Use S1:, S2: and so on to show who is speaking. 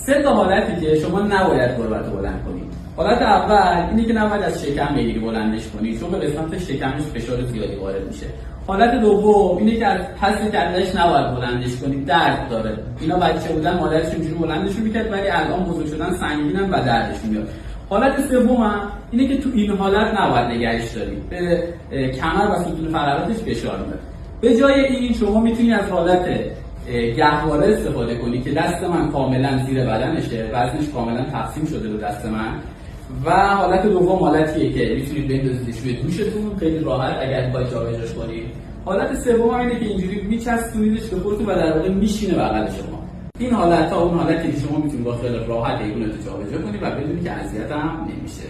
S1: سه تا حالتی که شما نباید قربت بلند کنید. حالت اول اینه که نباید از شکم بگیری بلندش کنید، چون به قسمت شکمش فشار زیادی وارد میشه. حالت دوم اینه که از پس کلهش نباید بلندش کنید، درد داره. اینا بچه بودن مادرش اینجوری بلندش میکرد، ولی الان بزرگ شدن سنگینن و دردش میاد. حالت سوم اینه که تو این حالت نباید نگهش دارید، به کمر و ستون فقراتش فشار میاد. به جای این شما میتونید از حالت گهواره استفاده کنی که دست من کاملا زیر بدنشه، وزنش کاملا تقسیم شده به دست من. و حالت دوم حالتیه که میتونید بندازیدش روی دوشتون خیلی راحت اگر میخواید جابجاش کنید. حالت سوم اینه که اینجوری میچسبونیدش به خودتون و در واقع میشینه بغل شما. این حالت ها اون حالتی که شما میتونید با خیلی راحت ایگونتو جابجا کنید و بدونید که اذیت هم نمیشه.